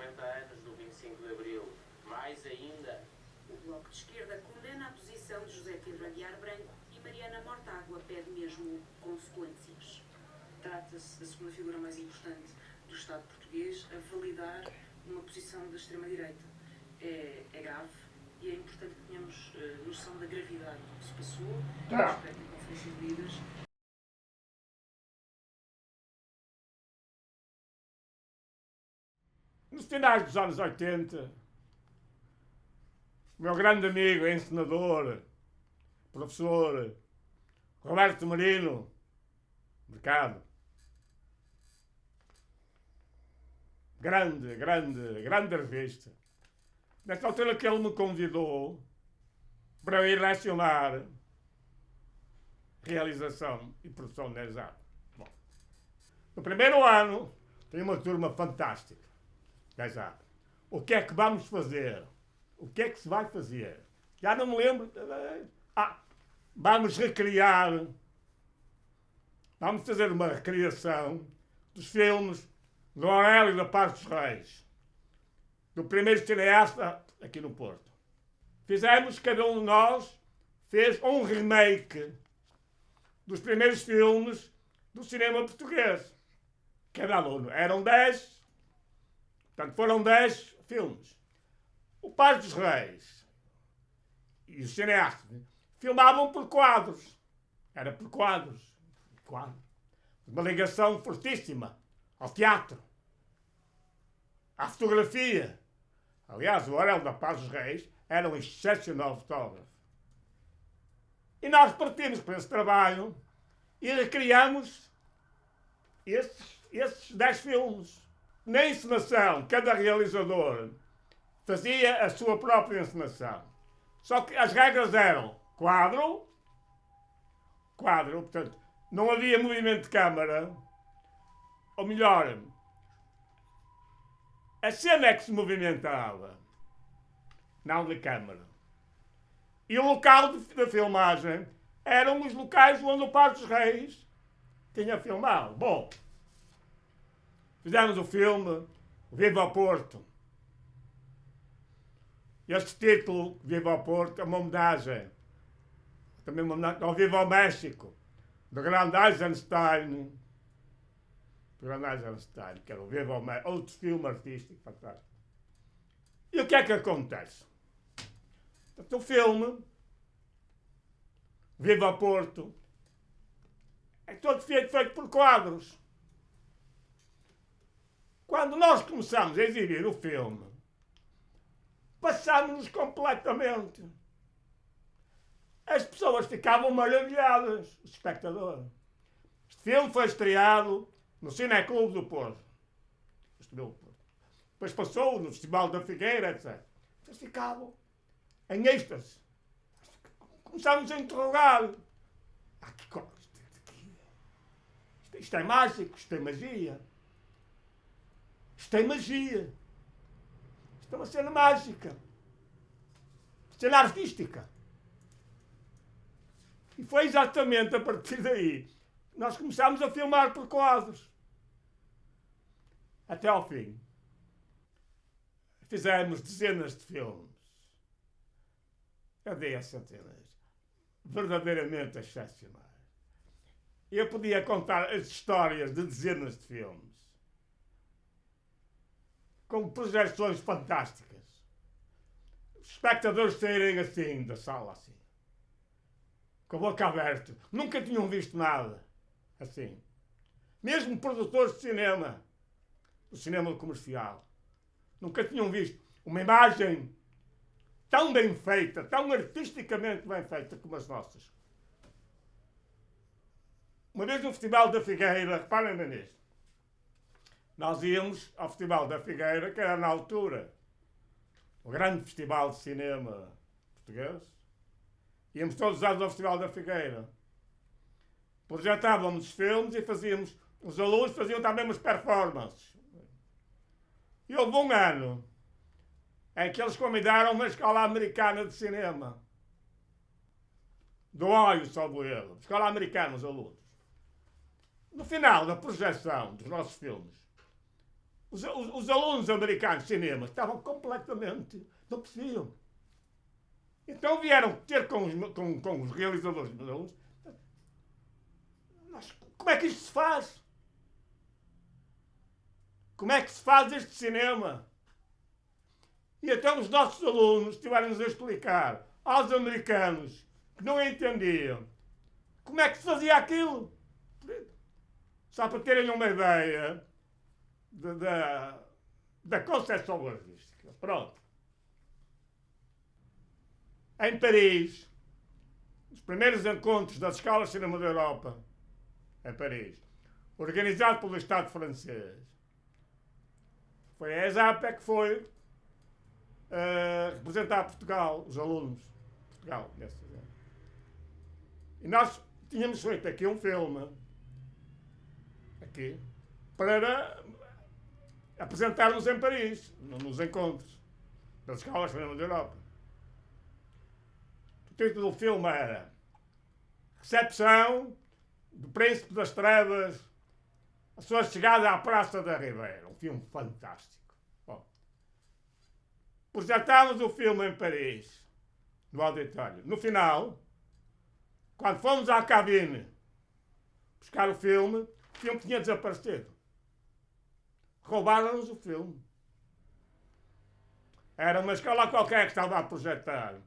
50 anos do 25 de Abril. Mais ainda, o Bloco de Esquerda condena a posição de José Pedro Aguiar Branco e Mariana Mortágua pede mesmo consequências. Trata-se da segunda figura mais importante do Estado português a validar uma posição da extrema-direita. É grave e é importante que tenhamos noção da gravidade do que se passou, respeito à Conferência de Líderes. Nos finais dos anos 80, o meu grande amigo, encenador, professor Roberto Marino, Mercado, grande revista. Nesta altura que ele me convidou para eu ir lecionar realização e produção de exato. Bom, no primeiro ano, tem uma turma fantástica. Exato. O que é que vamos fazer? O que é que se vai fazer? Já não me lembro. Vamos recriar. Vamos fazer uma recriação dos filmes do Aurélio da Paz dos Reis, do primeiro cineasta aqui no Porto. Fizemos, cada um de nós fez um remake dos primeiros filmes do cinema português. Cada aluno. Eram 10. Portanto, foram 10 filmes. O Paz dos Reis e os cineastas filmavam por quadros. Era por quadros. Uma ligação fortíssima ao teatro, à fotografia. Aliás, o Aurélio da Paz dos Reis era um excepcional fotógrafo. E nós partimos para esse trabalho e recriamos esses 10 filmes. Na encenação, cada realizador fazia a sua própria encenação. Só que as regras eram quadro, portanto, não havia movimento de câmara, ou melhor, a cena é que se movimentava, não de câmara. E o local da filmagem eram os locais onde o Paz dos Reis tinha filmado. Bom, fizemos o filme Viva ao Porto. Este título, Viva ao Porto, é uma homenagem também uma homenagem ao Viva ao México, do grande Eisenstein. Que era o Viva ao México, outro filme artístico fantástico. E o que é que acontece? O filme Viva ao Porto é todo feito por quadros. Quando nós começamos a exibir o filme, passámos-nos completamente. As pessoas ficavam maravilhadas, os espectadores. Este filme foi estreado no Cineclube do Porto. Depois passou no Festival da Figueira, etc. Vocês ficavam em êxtase. Começámos a interrogar. Isto é mágico, isto é magia. Isto é magia. Isto é uma cena mágica. Cena artística. E foi exatamente a partir daí que nós começámos a filmar por quadros. Até ao fim. Fizemos dezenas de filmes. Eu dei a centenas. Verdadeiramente excepcionais. Eu podia contar as histórias de dezenas de filmes. Com projeções fantásticas. Os espectadores saírem assim, da sala assim. Com a boca aberta. Nunca tinham visto nada assim. Mesmo produtores de cinema. Do cinema comercial. Nunca tinham visto uma imagem tão bem feita, tão artisticamente bem feita como as nossas. Uma vez no Festival da Figueira, reparem bem nisto. Nós íamos ao Festival da Figueira, que era na altura o grande festival de cinema português. Íamos todos os anos ao Festival da Figueira. Projetávamos filmes e fazíamos, os alunos faziam também umas performances. E houve um ano em que eles convidaram uma escola americana de cinema. Do Ohio, salvo erro. Escola americana, os alunos. No final da projeção dos nossos filmes, Os alunos americanos de cinema estavam completamente... não percebiam. Então vieram ter com os realizadores dos alunos. Mas como é que isto se faz? Como é que se faz este cinema? E então os nossos alunos tiveram-nos a explicar aos americanos que não entendiam como é que se fazia aquilo. Só para terem uma ideia da concepção logística. Pronto. Em Paris, os primeiros encontros das escolas de cinema da Europa, em Paris, organizado pelo Estado francês, foi a ESAP que foi representar Portugal, os alunos de Portugal. E nós tínhamos feito aqui um filme, aqui, para apresentarmos em Paris, nos encontros das escolas de cinema da Europa. O título do filme era Recepção do Príncipe das Trevas, a sua chegada à Praça da Ribeira. Um filme fantástico. Bom, projetámos o filme em Paris, no auditório. No final, quando fomos à cabine buscar o filme tinha desaparecido. Roubaram-nos o filme. Era uma escola qualquer que estava a projetar.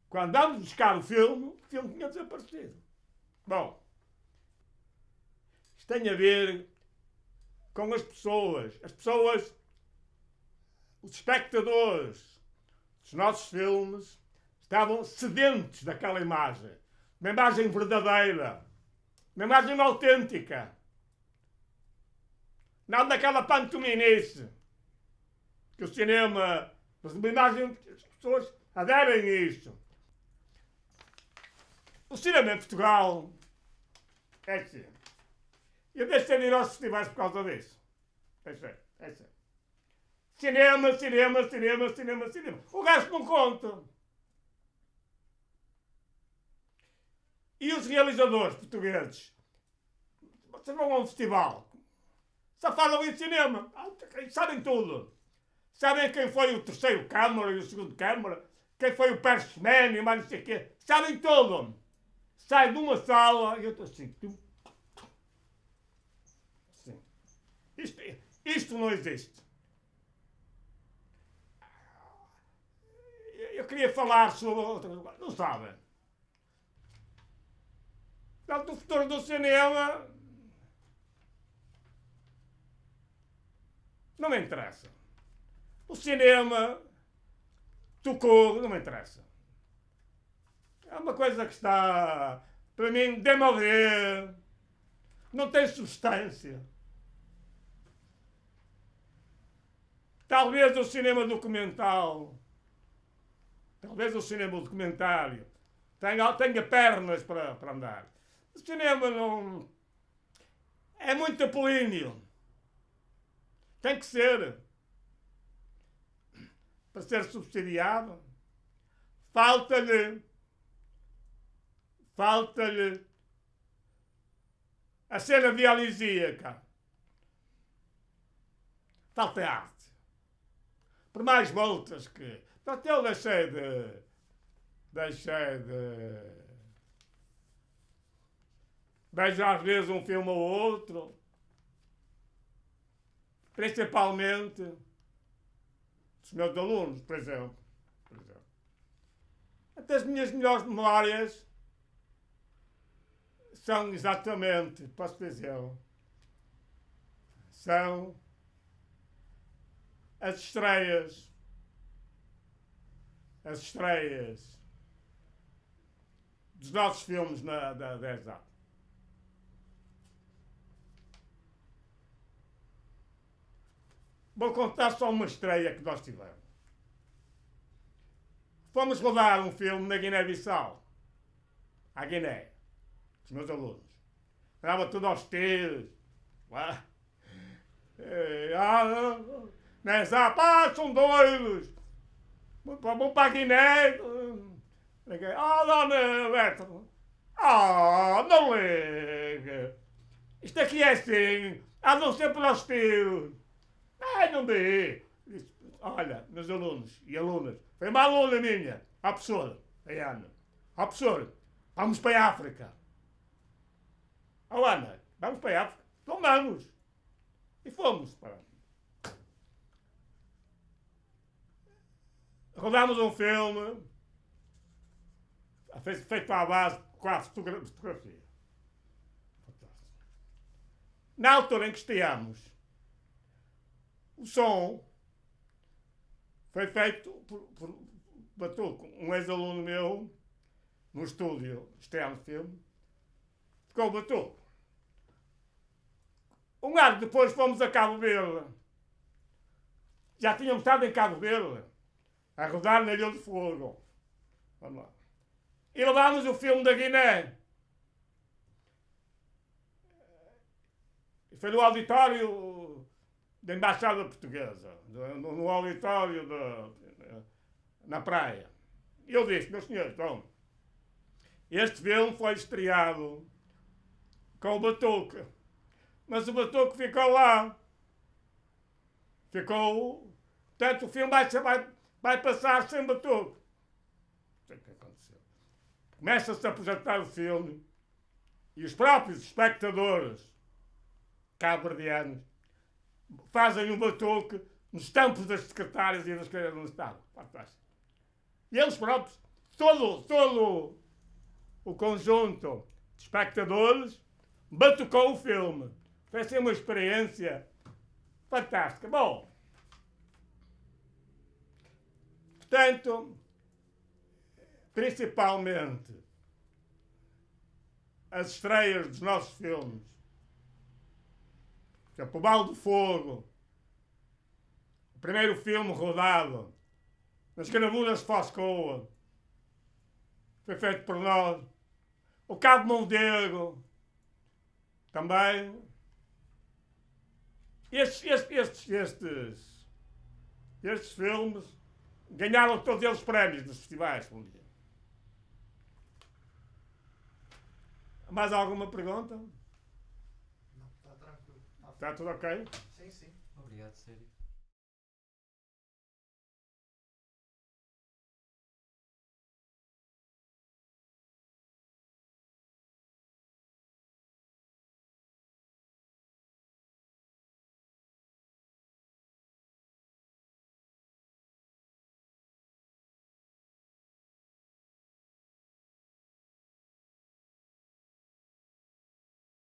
Quando vamos buscar o filme tinha desaparecido. Bom, isto tem a ver com as pessoas, os espectadores dos nossos filmes estavam sedentos daquela imagem, uma imagem verdadeira, uma imagem autêntica, não daquela pantominice que o cinema, mas uma imagem que as pessoas aderem a isto. O cinema em Portugal é assim. Eu deixei de ir aos festivais por causa disso. Deixei. Cinema. O resto não conta. E os realizadores portugueses? Vocês vão a um festival. Só falam em cinema. Sabem tudo. Sabem quem foi o terceiro câmara e o segundo câmara? Quem foi o Perchman e mais não sei o quê? Sabem tudo. Sai de uma sala e eu estou assim. Isto não existe. Eu queria falar sobre outra coisa. Não sabem. Portanto, o futuro do cinema não me interessa. O cinema tocou, não me interessa. É uma coisa que está, para mim, démodé. Não tem substância. Talvez o cinema documental, talvez o cinema documentário tenha pernas para andar. O cinema não... é muito apolíneo. Tem que ser. Para ser subsidiado, falta-lhe a cena dionisíaca. Falta arte. Por mais voltas que... Portanto, eu deixei de... Vejo às vezes um filme ou outro. Principalmente dos meus alunos, por exemplo. Até as minhas melhores memórias são exatamente, posso dizer, são as estreias dos nossos filmes da ESAP. Vou contar só uma estreia que nós tivemos. Fomos rodar um filme na Guiné-Bissau. À Guiné. Os meus alunos. Estava tudo aos tiros. Nessa, são doidos. Vamos para a Guiné. Dona Berta. Não liga. Isto aqui é assim. Andam sempre aos tiros. Ai, não dei. Disse, olha, meus alunos e alunas, foi uma aluna minha, a professora, a Ana. Ó professor, vamos para a África. Ó Ana, vamos para a África? Então vamos. E fomos. Rodámos um filme feito à base de quase fotografia. Na altura em que estreámos, o som foi feito por Batuco, um ex-aluno meu, no estúdio, estreámos filme, ficou o Batuco. Um ano depois fomos a Cabo Verde. Já tínhamos estado em Cabo Verde, a rodar na Ilha de Fogo. Vamos lá. E levámos o filme da Guiné. Foi no auditório da Embaixada Portuguesa, no auditório na praia. E eu disse, meus senhores, então, este filme foi estreado com o Batuque, mas o Batuque ficou lá. Portanto, o filme vai passar sem Batuque. Não sei o que aconteceu. Começa-se a projetar o filme e os próprios espectadores cabo-verdianos fazem um Batuque nos tampos das secretárias e das cadeiras do Estado. Fantástico. E eles próprios, todo o conjunto de espectadores, batucou o filme. Vai ser uma experiência fantástica. Bom, portanto, principalmente as estreias dos nossos filmes, por exemplo, O Balde de Fogo, o primeiro filme rodado nas gravuras de Foscoa, foi feito por nós. O Cabo Mondego, também. Estes filmes ganharam todos eles prémios nos festivais. Mais alguma pergunta? Não, está tranquilo. Está tudo ok? Sim, sim. Obrigado, sério.